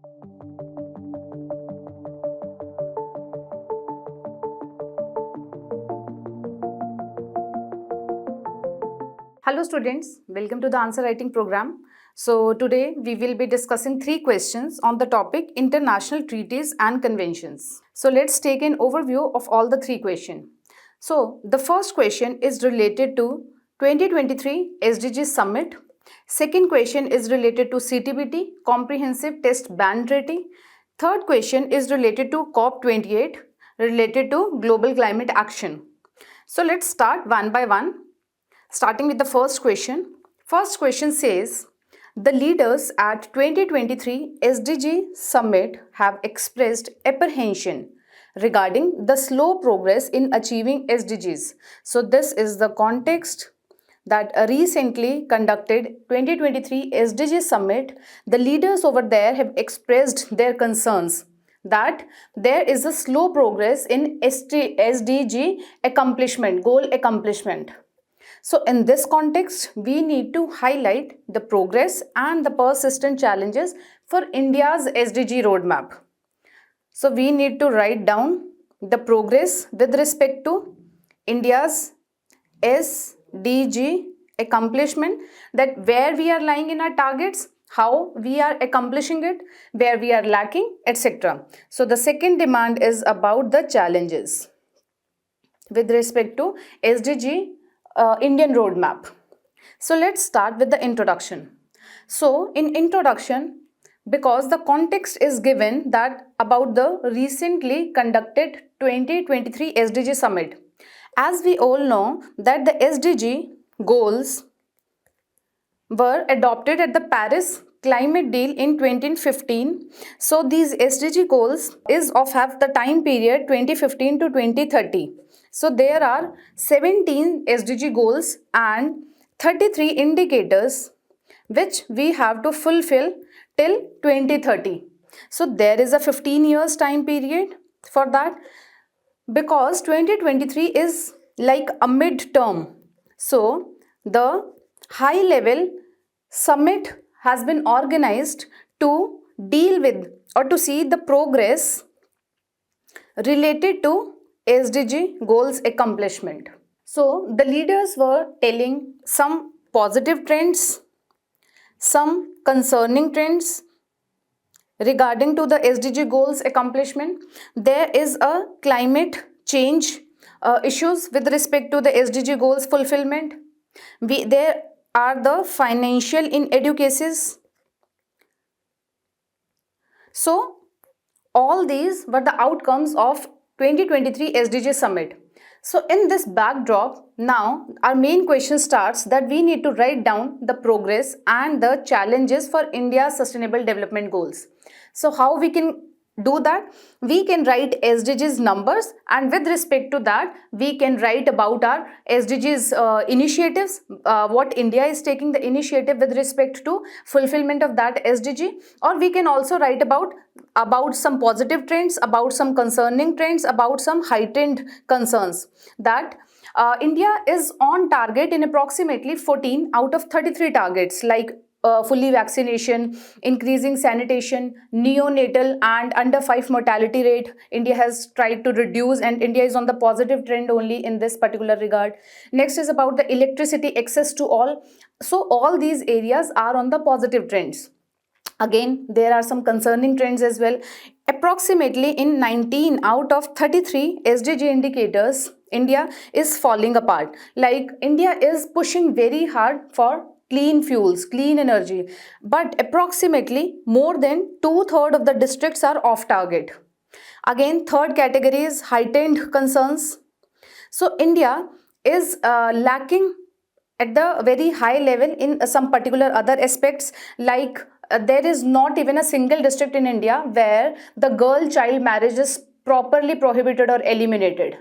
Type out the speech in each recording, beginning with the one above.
Hello students, welcome to the answer writing program. So today we will be discussing 3 questions on the topic international treaties and conventions. So let's take an overview of all the 3 questions. So the first question is related to 2023 SDG Summit. Second question is related to CTBT, Comprehensive Test Ban Treaty. Third question is related to COP28, related to Global Climate Action. So let's start one by one. Starting with the first question. First question says, the leaders at 2023 SDG Summit have expressed apprehension regarding the slow progress in achieving SDGs. So this is the context that a recently conducted 2023 SDG Summit. The leaders over there have expressed their concerns that there is a slow progress in SDG accomplishment, goal accomplishment. So in this context, we need to highlight the progress and the persistent challenges for India's SDG roadmap. So we need to write down the progress with respect to India's SDG accomplishment, that where we are lying in our targets, how we are accomplishing it, where we are lacking, etc. So the second demand is about the challenges with respect to SDG Indian roadmap. So let's start with the introduction. So in introduction, because the context is given that about the recently conducted 2023 SDG Summit. As we all know that the SDG goals were adopted at the Paris Climate Deal in 2015. So these SDG goals is of have the time period 2015 to 2030. So there are 17 SDG goals and 33 indicators which we have to fulfill till 2030. So there is a 15 years time period for that, because 2023 is like a mid-term. So the high level summit has been organized to deal with or to see the progress related to SDG goals accomplishment. So the leaders were telling some positive trends, some concerning trends regarding to the SDG goals accomplishment. There is a climate change issues with respect to the SDG goals fulfillment. There are the financial inadequacies. So all these were the outcomes of 2023 SDG Summit. So in this backdrop, now our main question starts that we need to write down the progress and the challenges for India's sustainable development goals. So how we can do that? We can write SDGs numbers, and with respect to that, we can write about our SDGs initiatives, what India is taking the initiative with respect to fulfillment of that SDG, or we can also write about some positive trends, about some concerning trends, about some heightened concerns that India is on target in approximately 14 out of 33 targets, like fully vaccination, increasing sanitation, neonatal and under 5 mortality rate. India has tried to reduce, and India is on the positive trend only in this particular regard. Next is about the electricity access to all. So all these areas are on the positive trends. Again, there are some concerning trends as well. Approximately in 19 out of 33 SDG indicators, India is falling apart. Like India is pushing very hard for clean fuels, clean energy, but approximately more than 2/3 of the districts are off target. Again, third category is heightened concerns. So India is lacking at the very high level in some particular other aspects, like there is not even a single district in India where the girl-child marriage is properly prohibited or eliminated.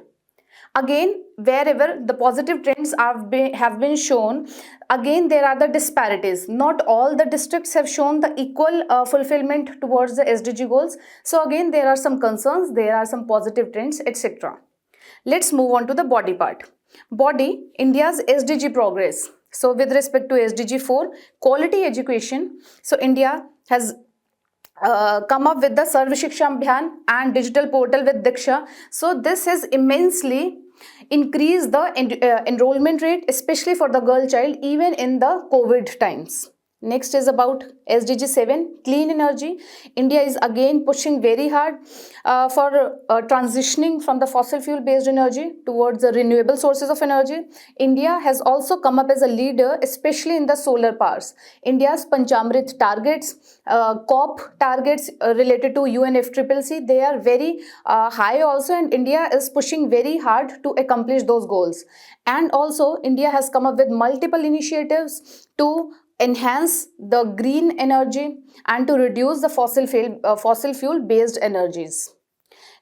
Again, wherever the positive trends have been shown, again there are the disparities. Not all the districts have shown the equal fulfillment towards the SDG goals. So again, there are some concerns, there are some positive trends, etc. Let's move on to the body part. Body, India's SDG progress. So with respect to SDG 4, quality education, so India has come up with the Sarv Shiksha Abhiyan and digital portal with Diksha. So this has immensely increased the enrollment rate, especially for the girl child, even in the COVID times. Next is about SDG 7, clean energy. India is again pushing very hard for transitioning from the fossil fuel based energy towards the renewable sources of energy. India has also come up as a leader, especially in the solar powers. India's Panchamrit targets, COP targets related to UNFCCC, they are very high also, and India is pushing very hard to accomplish those goals. And also, India has come up with multiple initiatives to enhance the green energy and to reduce the fossil fuel based energies.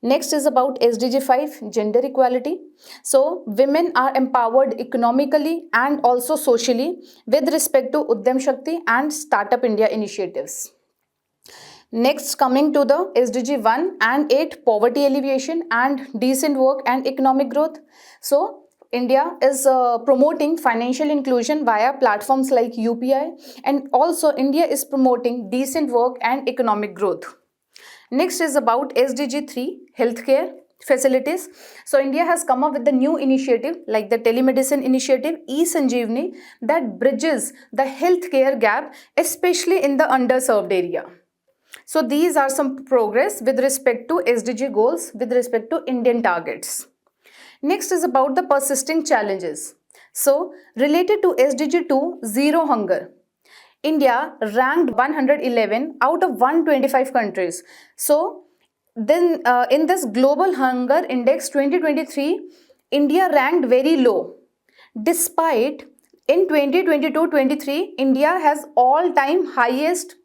Next is about SDG 5, gender equality. So women are empowered economically and also socially with respect to Udyam Shakti and Startup India initiatives. Next, coming to the SDG 1 and 8, poverty alleviation and decent work and economic growth. So India is promoting financial inclusion via platforms like UPI, and also India is promoting decent work and economic growth. Next is about SDG 3, healthcare facilities. So India has come up with the new initiative like the telemedicine initiative eSanjeevani that bridges the healthcare gap, especially in the underserved area. So these are some progress with respect to SDG goals with respect to Indian targets. Next is about the persisting challenges. So, related to SDG 2, zero hunger. India ranked 111 out of 125 countries. So, then in this Global Hunger Index 2023, India ranked very low. Despite in 2022-23, India has all-time highest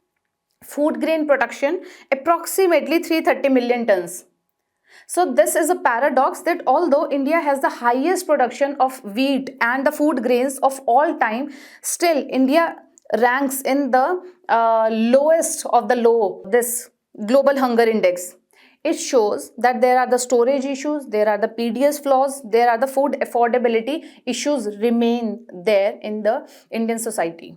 food grain production, approximately 330 million tons. So this is a paradox that although India has the highest production of wheat and the food grains of all time, still India ranks in the lowest of the low, this global hunger index. It shows that there are the storage issues, there are the PDS flaws, there are the food affordability issues remain there in the Indian society.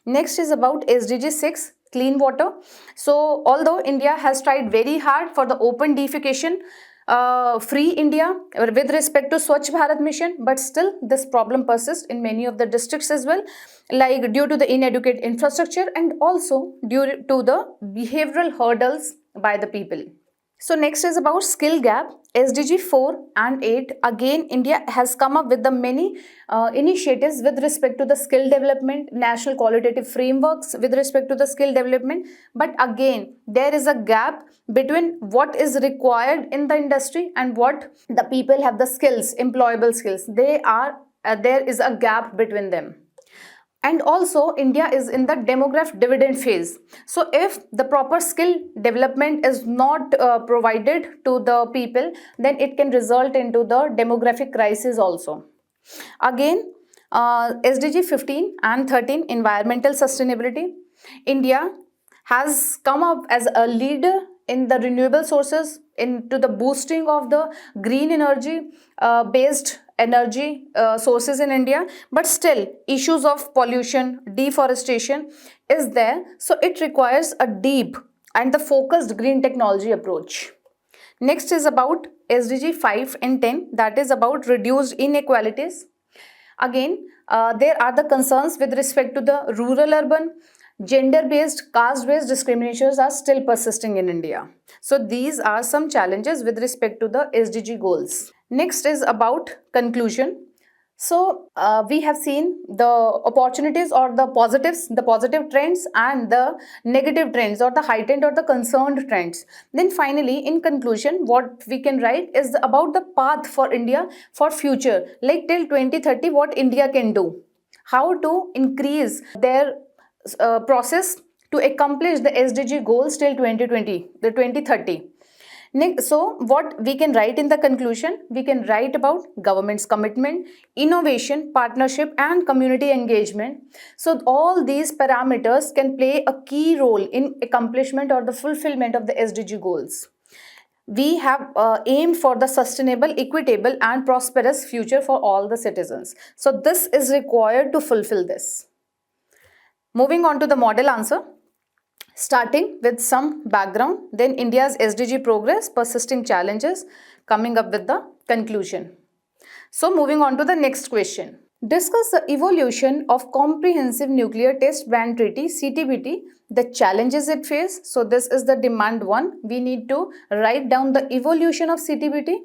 Next is about SDG 6, clean water. So although India has tried very hard for the open defecation free India with respect to Swachh Bharat mission, but still this problem persists in many of the districts as well, like due to the inadequate infrastructure and also due to the behavioral hurdles by the people. So next is about skill gap. SDG 4 and 8, again India has come up with the many initiatives with respect to the skill development, national qualitative frameworks with respect to the skill development, but again there is a gap between what is required in the industry and what the people have the skills, employable skills. There is a gap between them. And also India is in the demographic dividend phase. So if the proper skill development is not provided to the people, then it can result into the demographic crisis also. Again, SDG 15 and 13, environmental sustainability. India has come up as a leader in the renewable sources, into the boosting of the green energy based energy sources in India, but still issues of pollution, deforestation is there. So it requires a deep and the focused green technology approach. Next is about SDG 5 and 10, that is about reduced inequalities. Again, there are the concerns with respect to the rural-urban, gender-based, caste-based discriminations are still persisting in India. So these are some challenges with respect to the SDG goals. Next is about conclusion. So we have seen the opportunities or the positives, the positive trends and the negative trends or the heightened or the concerned trends. Then finally, in conclusion, what we can write is about the path for India for future, like till 2030, what India can do, how to increase their process to accomplish the SDG goals till 2020, the 2030. So what we can write in the conclusion, we can write about government's commitment, innovation, partnership and community engagement. So all these parameters can play a key role in accomplishment or the fulfillment of the SDG goals. We have aimed for the sustainable, equitable and prosperous future for all the citizens. So this is required to fulfill this. Moving on to the model answer. Starting with some background, then India's SDG progress, persisting challenges, coming up with the conclusion. So moving on to the next question. Discuss the evolution of Comprehensive Nuclear Test Ban Treaty CTBT, the challenges it faced. So this is the demand 1. We need to write down the evolution of CTBT,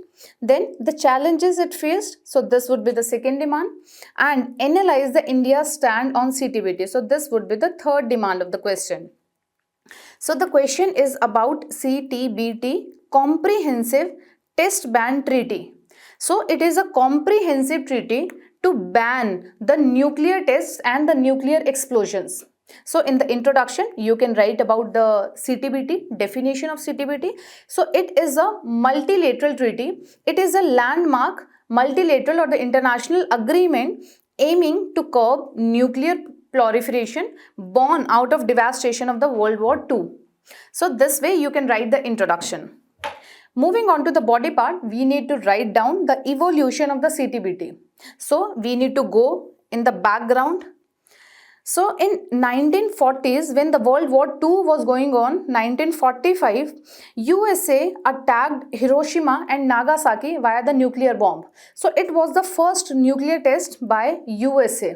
then the challenges it faced. So this would be the second demand, and analyze the India's stand on CTBT. So this would be the third demand of the question. So the question is about CTBT, Comprehensive Test Ban Treaty. So it is a comprehensive treaty to ban the nuclear tests and the nuclear explosions. So in the introduction, you can write about the CTBT, definition of CTBT. So it is a multilateral treaty. It is a landmark multilateral or the international agreement aiming to curb nuclear proliferation born out of devastation of the World War II. So this way you can write the introduction. Moving on to the body part, we need to write down the evolution of the CTBT. So we need to go in the background. So in 1940s, when the World War II was going on, 1945, USA attacked Hiroshima and Nagasaki via the nuclear bomb. So it was the first nuclear test by USA.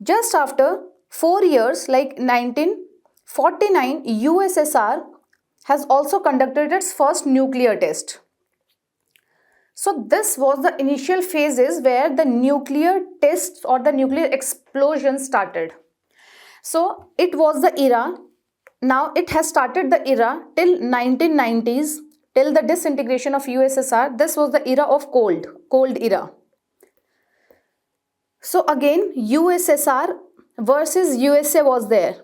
Just after 4 years, like 1949, USSR has also conducted its first nuclear test. So this was the initial phases where the nuclear tests or the nuclear explosion started. So it was the era. Now it has started the era till 1990s, till the disintegration of USSR. This was the era of cold era. So again, USSR versus USA was there.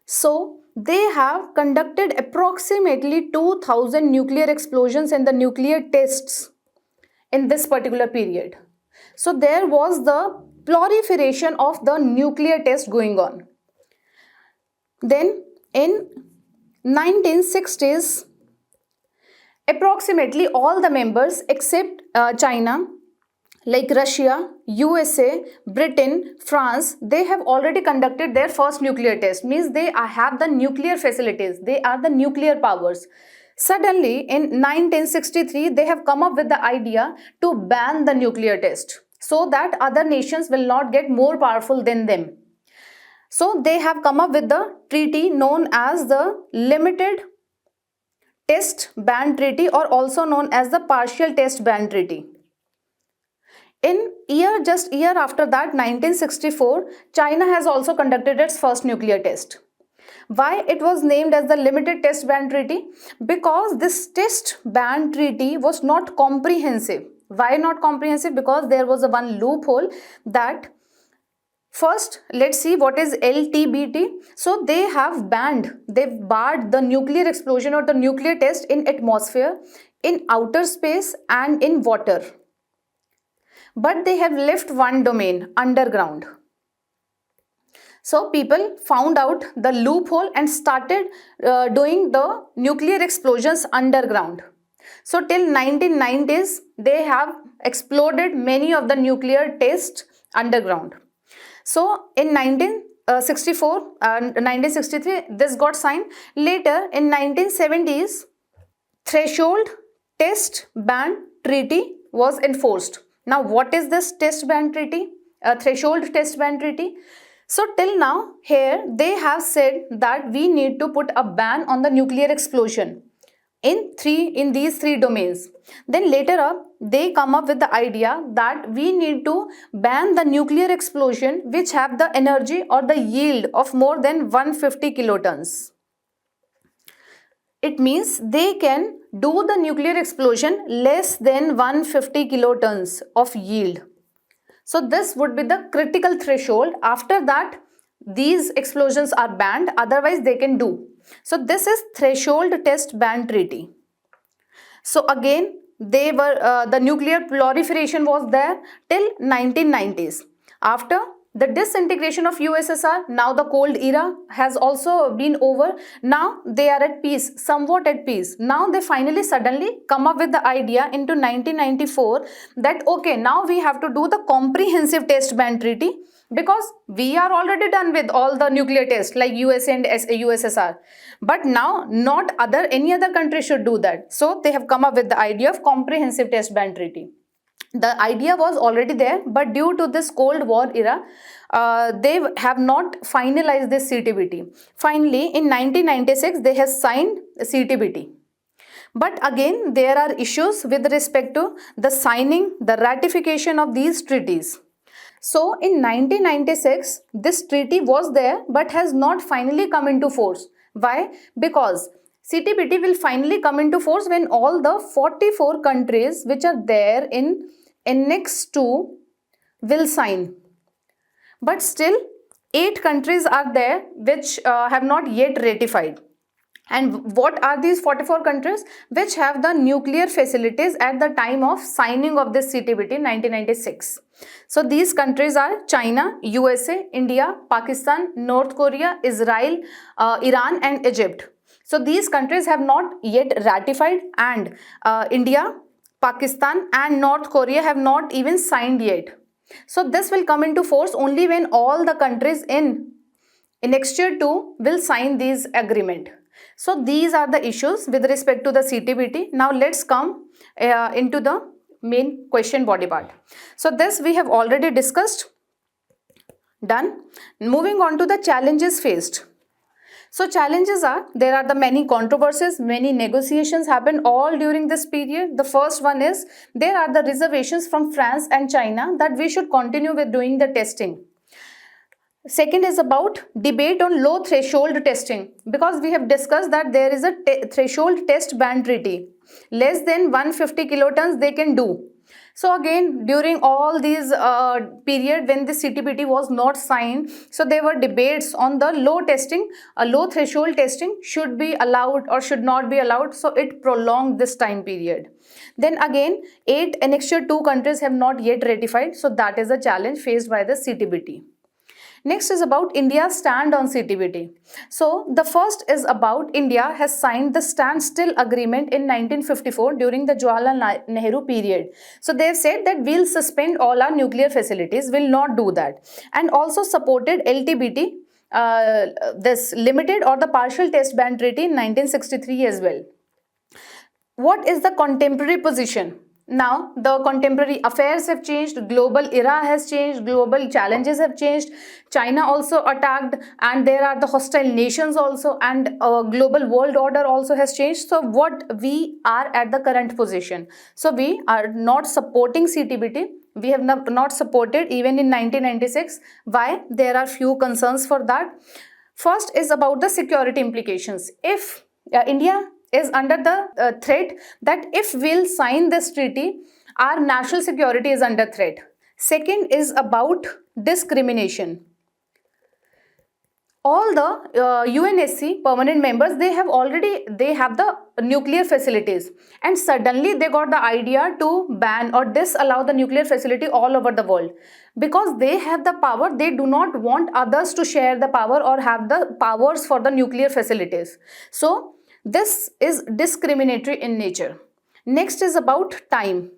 So they have conducted approximately 2000 nuclear explosions and the nuclear tests in this particular period. So there was the proliferation of the nuclear test going on. Then in 1960s, approximately all the members except China, like Russia, USA, Britain, France, they have already conducted their first nuclear test. Means they have the nuclear facilities. They are the nuclear powers. Suddenly, in 1963, they have come up with the idea to ban the nuclear test so that other nations will not get more powerful than them. So they have come up with the treaty known as the Limited Test Ban Treaty, or also known as the Partial Test Ban Treaty. Just year after that, 1964, China has also conducted its first nuclear test. Why it was named as the Limited Test Ban Treaty? Because this test ban treaty was not comprehensive. Why not comprehensive? Because there was a one loophole that first, let's see what is LTBT. So they've barred the nuclear explosion or the nuclear test in atmosphere, in outer space and in water. But they have left one domain, underground. So people found out the loophole and started doing the nuclear explosions underground. So till 1990s, they have exploded many of the nuclear tests underground. So in 1964 and 1963, this got signed. Later in 1970s, Threshold Test Ban Treaty was enforced. Now, what is this test ban treaty? Threshold test ban treaty. So till now, here they have said that we need to put a ban on the nuclear explosion in these three domains. Then later up, they come up with the idea that we need to ban the nuclear explosion which have the energy or the yield of more than 150 kilotons. It means they can do the nuclear explosion less than 150 kilotons of yield. So this would be the critical threshold. After that, these explosions are banned, otherwise they can do. So this is Threshold Test Ban Treaty. So again, they were the nuclear proliferation was there till 1990s. After the disintegration of USSR, now the cold era has also been over. Now they are at peace, somewhat at peace. Now they finally suddenly come up with the idea into 1994 that okay, now we have to do the comprehensive test ban treaty because we are already done with all the nuclear tests like USA and USSR. But now not any other country should do that. So they have come up with the idea of comprehensive test ban treaty. The idea was already there, but due to this Cold War era, they have not finalized this CTBT. Finally, in 1996, they have signed CTBT. But again, there are issues with respect to the signing, the ratification of these treaties. So in 1996, this treaty was there but has not finally come into force. Why? Because CTBT will finally come into force when all the 44 countries which are there in Annex 2 will sign. But still, 8 countries are there which have not yet ratified. And what are these 44 countries which have the nuclear facilities at the time of signing of this CTBT in 1996? So these countries are China, USA, India, Pakistan, North Korea, Israel, Iran and Egypt. So these countries have not yet ratified, and India, Pakistan and North Korea have not even signed yet. So this will come into force only when all the countries in Annexure 2 will sign these agreement. So these are the issues with respect to the CTBT. Now let's come into the main question body part. So this we have already discussed. Done. Moving on to the challenges faced. So challenges are, there are the many controversies, many negotiations happened all during this period. The first one is, there are the reservations from France and China that we should continue with doing the testing. Second is about debate on low threshold testing, because we have discussed that there is a threshold test ban treaty. Less than 150 kilotons they can do. So again, during all these period when the CTBT was not signed, so there were debates on the low testing, low threshold testing should be allowed or should not be allowed. So it prolonged this time period. Then again, 8 Annexure 2 countries have not yet ratified. So that is a challenge faced by the CTBT. Next is about India's stand on CTBT. So the first is about India has signed the standstill agreement in 1954 during the Jawaharlal Nehru period. So they've said that we'll suspend all our nuclear facilities, will not do that, and also supported LTBT, this limited or the partial test ban treaty in 1963 as well. What is the contemporary position? Now the contemporary affairs have changed, global era has changed, global challenges have changed, China also attacked, and there are the hostile nations also, and global world order also has changed. So what we are at the current position? So we are not supporting CTBT. We have not supported even in 1996. Why? There are few concerns for that. First is about the security implications. If India is under the threat that if we'll sign this treaty, our national security is under threat. Second is about discrimination. All the UNSC permanent members, they have the nuclear facilities, and suddenly they got the idea to ban or disallow the nuclear facility all over the world. Because they have the power, they do not want others to share the power or have the powers for the nuclear facilities. So this is discriminatory in nature. Next is about time.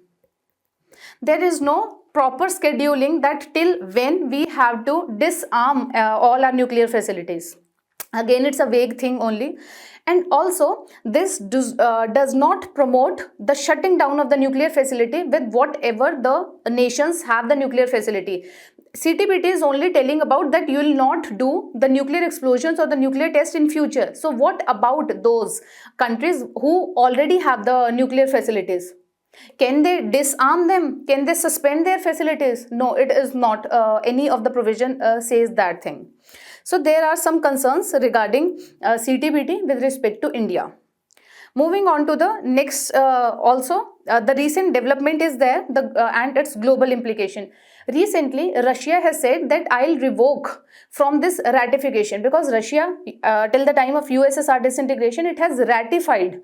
There is no proper scheduling that till when we have to disarm all our nuclear facilities. Again, it's a vague thing only. And also, this does not promote the shutting down of the nuclear facility with whatever the nations have the nuclear facility. CTBT is only telling about that you will not do the nuclear explosions or the nuclear test in future. So what about those countries who already have the nuclear facilities? Can they disarm them? Can they suspend their facilities? No, it is not. Any of the provision says that thing. So there are some concerns regarding CTBT with respect to India. Moving on to the next, the recent development is there, and its global implication. Recently, Russia has said that I'll revoke from this ratification, because Russia, till the time of USSR disintegration, it has ratified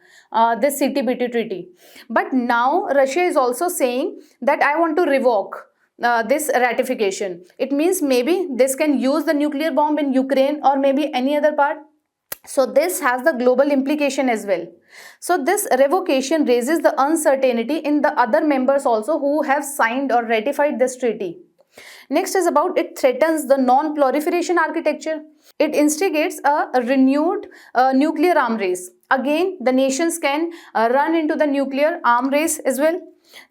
this CTBT treaty. But now Russia is also saying that I want to revoke this ratification. It means maybe this can use the nuclear bomb in Ukraine or maybe any other part. So this has the global implication as well. So this revocation raises the uncertainty in the other members also who have signed or ratified this treaty. Next is about it threatens the non-proliferation architecture. It instigates a renewed nuclear arm race. Again, the nations can run into the nuclear arm race as well.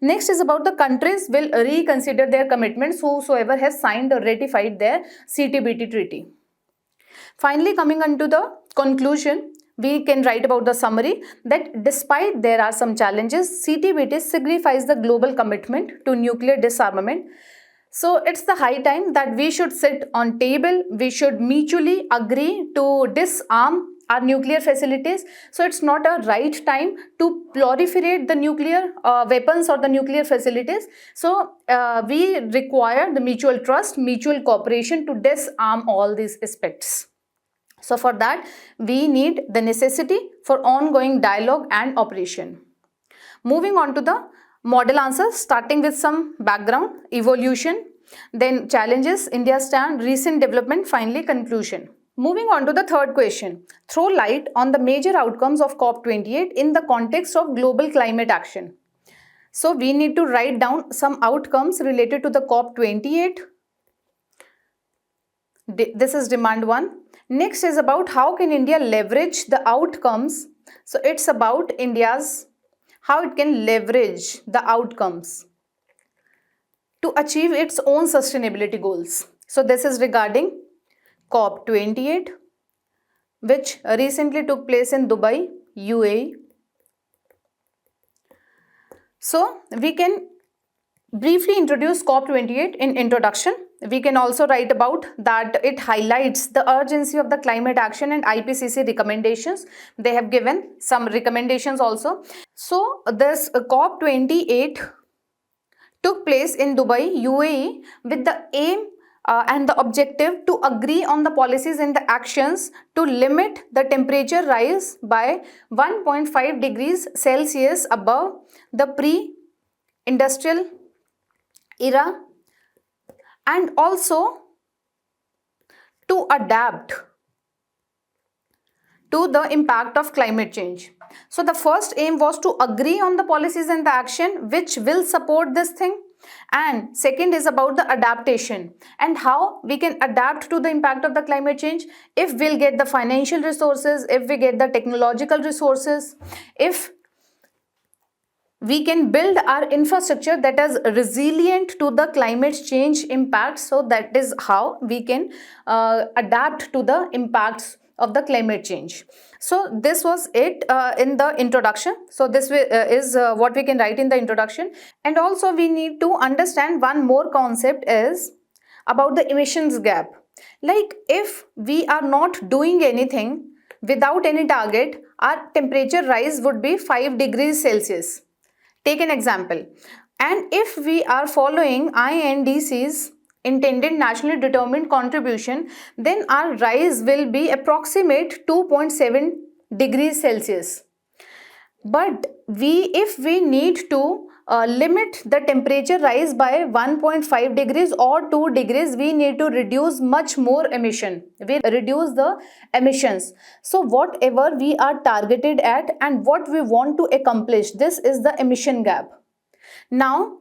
Next is about the countries will reconsider their commitments whosoever has signed or ratified their CTBT treaty. Finally, coming on to the conclusion, we can write about the summary that despite there are some challenges, CTBT signifies the global commitment to nuclear disarmament. So it's the high time that we should sit on table, we should mutually agree to disarm our nuclear facilities. So it's not a right time to proliferate the nuclear weapons or the nuclear facilities. So we require the mutual trust, mutual cooperation to disarm all these aspects. So for that, we need the necessity for ongoing dialogue and operation. Moving on to the model answers, starting with some background, evolution, then challenges, India stand, recent development, finally conclusion. Moving on to the third question, throw light on the major outcomes of COP28 in the context of global climate action. So we need to write down some outcomes related to the COP28. This is demand 1. Next is about how can India leverage the outcomes. So it's about India's how it can leverage the outcomes to achieve its own sustainability goals. So this is regarding COP28, which recently took place in Dubai, UAE. So we can briefly introduce COP28 in introduction. We can also write about that it highlights the urgency of the climate action and IPCC recommendations. They have given some recommendations also. So this COP28 took place in Dubai, UAE with the aim and the objective to agree on the policies and the actions to limit the temperature rise by 1.5 degrees Celsius above the pre-industrial era, and also to adapt to the impact of climate change. So the first aim was to agree on the policies and the action which will support this thing, and second is about the adaptation and how we can adapt to the impact of the climate change if we'll get the financial resources, if we get the technological resources, if we can build our infrastructure that is resilient to the climate change impact. So that is how we can adapt to the impacts of the climate change. So this was it in the introduction. So this is what we can write in the introduction. And also we need to understand one more concept is about the emissions gap. Like if we are not doing anything without any target, our temperature rise would be 5 degrees Celsius. Take an example. And if we are following INDC's intended nationally determined contribution, then our rise will be approximate 2.7 degrees Celsius. But if we need to limit the temperature rise by 1.5 degrees or 2 degrees, we need to reduce much more emission. We reduce the emissions. So whatever we are targeted at and what we want to accomplish, this is the emission gap. Now,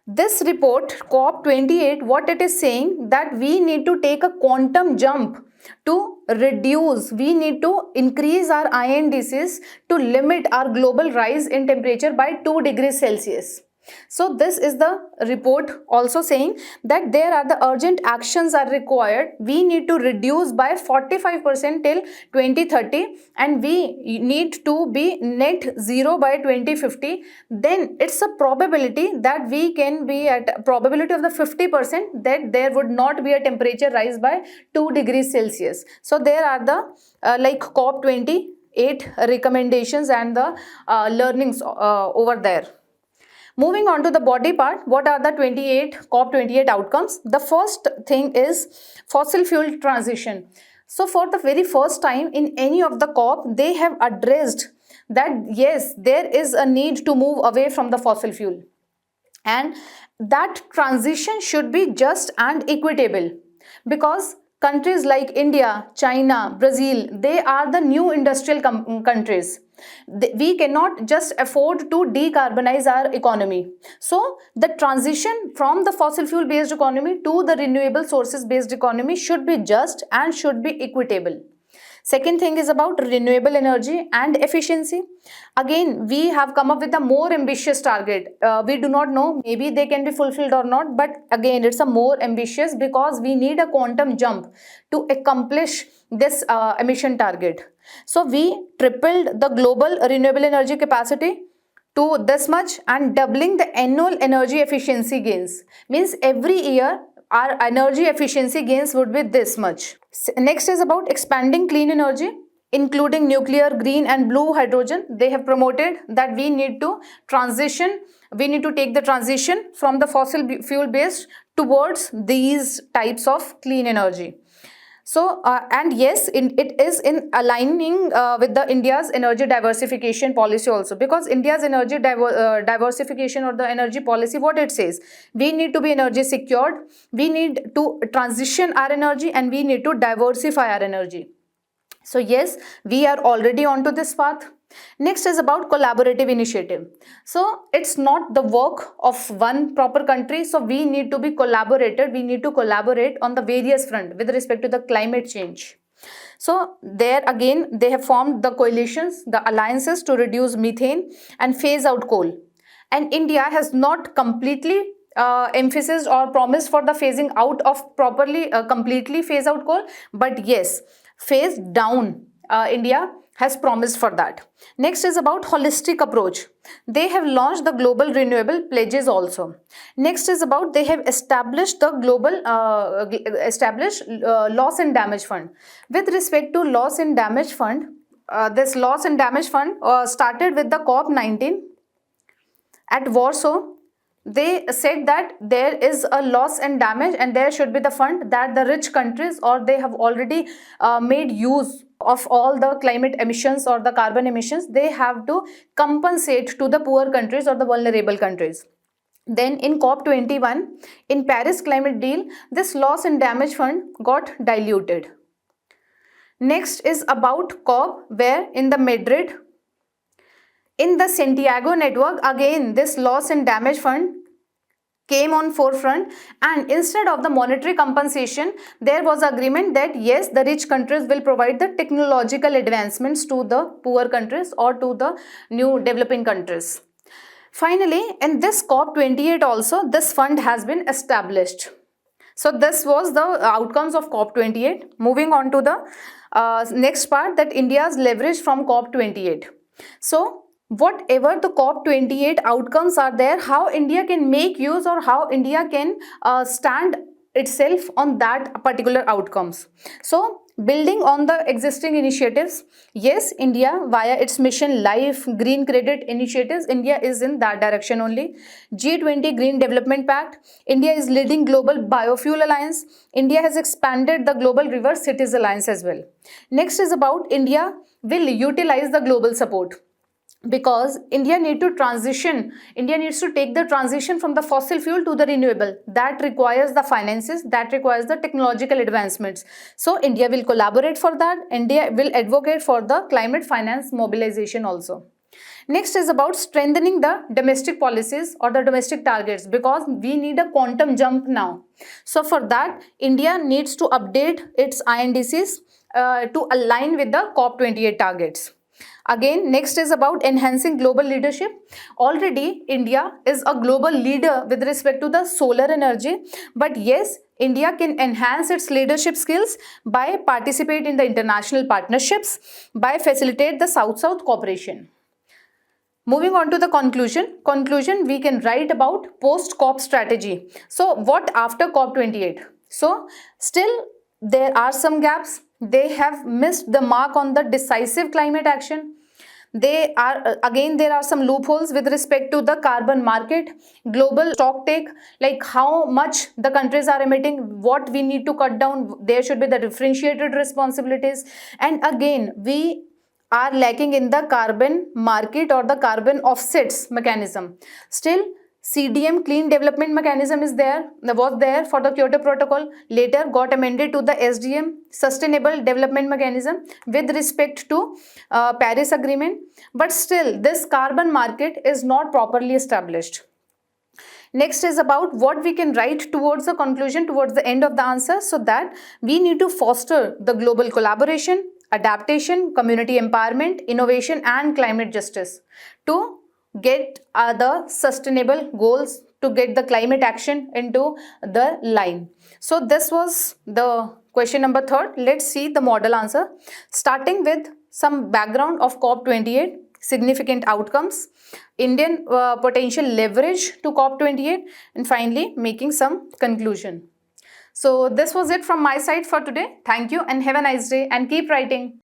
this report COP28, what it is saying that we need to take a quantum jump to reduce, we need to increase our INDCs to limit our global rise in temperature by 2 degrees Celsius. So this is the report also saying that there are the urgent actions are required. We need to reduce by 45% till 2030 and we need to be net zero by 2050. Then it's a probability that we can be at a probability of the 50% that there would not be a temperature rise by 2 degrees Celsius. So there are the like COP28 recommendations and the learnings over there. Moving on to the body part, what are the COP28 outcomes? The first thing is fossil fuel transition. So for the very first time in any of the COP, they have addressed that yes, there is a need to move away from the fossil fuel. And that transition should be just and equitable because countries like India, China, Brazil, they are the new industrial countries. We cannot just afford to decarbonize our economy. So the transition from the fossil fuel based economy to the renewable sources based economy should be just and should be equitable. Second thing is about renewable energy and efficiency. Again, we have come up with a more ambitious target. We do not know, maybe they can be fulfilled or not, but again, it's a more ambitious because we need a quantum jump to accomplish this emission target. So we tripled the global renewable energy capacity to this much and doubling the annual energy efficiency gains. Means every year our energy efficiency gains would be this much. Next is about expanding clean energy, including nuclear, green and blue hydrogen. They have promoted that we need to take the transition from the fossil fuel based towards these types of clean energy. So, and yes, it is in aligning with the India's energy diversification policy also, because India's energy diversification or the energy policy, what it says, we need to be energy secured, we need to transition our energy, and we need to diversify our energy. So yes, we are already onto this path. Next is about collaborative initiative. So it's not the work of one proper country. So we need to be collaborated. We need to collaborate on the various front with respect to the climate change. So there again, they have formed the coalitions, the alliances to reduce methane and phase out coal. And India has not completely emphasized or promised for the phasing out of properly, completely phase out coal. But yes, phase down, India has promised for that. Next is about holistic approach. They have launched the global renewable pledges also. Next is about they have established the global loss and damage fund. With respect to loss and damage fund, this loss and damage fund started with the COP19 at Warsaw. They said that there is a loss and damage and there should be the fund that the rich countries, or they have already made use of all the climate emissions or the carbon emissions, they have to compensate to the poor countries or the vulnerable countries. Then in COP21, in Paris climate deal, this loss and damage fund got diluted. Next is about COP, where in the Madrid, in the Santiago network, again this loss and damage fund came on forefront, and instead of the monetary compensation, there was agreement that yes, the rich countries will provide the technological advancements to the poor countries or to the new developing countries. Finally, in this COP28 also, this fund has been established. So this was the outcomes of COP28. Moving on to the next part, that India's leverage from COP28. So whatever the COP28 outcomes are there, how India can make use or how India can stand itself on that particular outcomes. So building on the existing initiatives, yes, India via its Mission Life Green Credit initiatives, India is in that direction only. G20 Green Development Pact, India is leading Global Biofuel Alliance, India has expanded the Global River Cities Alliance as well. Next is about India will utilize the global support, because India needs to take the transition from the fossil fuel to the renewable. That requires the finances, that requires the technological advancements. So India will collaborate for that. India will advocate for the climate finance mobilization also. Next is about strengthening the domestic policies or the domestic targets, because we need a quantum jump now. So for that, India needs to update its INDCs to align with the COP28 targets. Again, next is about enhancing global leadership. Already, India is a global leader with respect to the solar energy. But yes, India can enhance its leadership skills by participating in the international partnerships, by facilitate the South-South cooperation. Moving on to the conclusion, we can write about post-COP strategy. So what after COP28? So still there are some gaps. They have missed the mark on the decisive climate action. There are some loopholes with respect to the carbon market, global stock take, like how much the countries are emitting, what we need to cut down. There should be the differentiated responsibilities. And again, we are lacking in the carbon market or the carbon offsets mechanism. Still, CDM, Clean Development Mechanism was there for the Kyoto Protocol, later got amended to the SDM, Sustainable Development Mechanism, with respect to Paris Agreement. But still, this carbon market is not properly established. Next is about what we can write towards the conclusion, towards the end of the answer, so that we need to foster the global collaboration, adaptation, community empowerment, innovation, and climate justice to get the sustainable goals, to get the climate action into the line. So this was the question number 3rd. Let's see the model answer, starting with some background of COP28, significant outcomes, Indian potential leverage to COP28, and finally making some conclusion. So this was it from my side for today. Thank you and have a nice day and keep writing.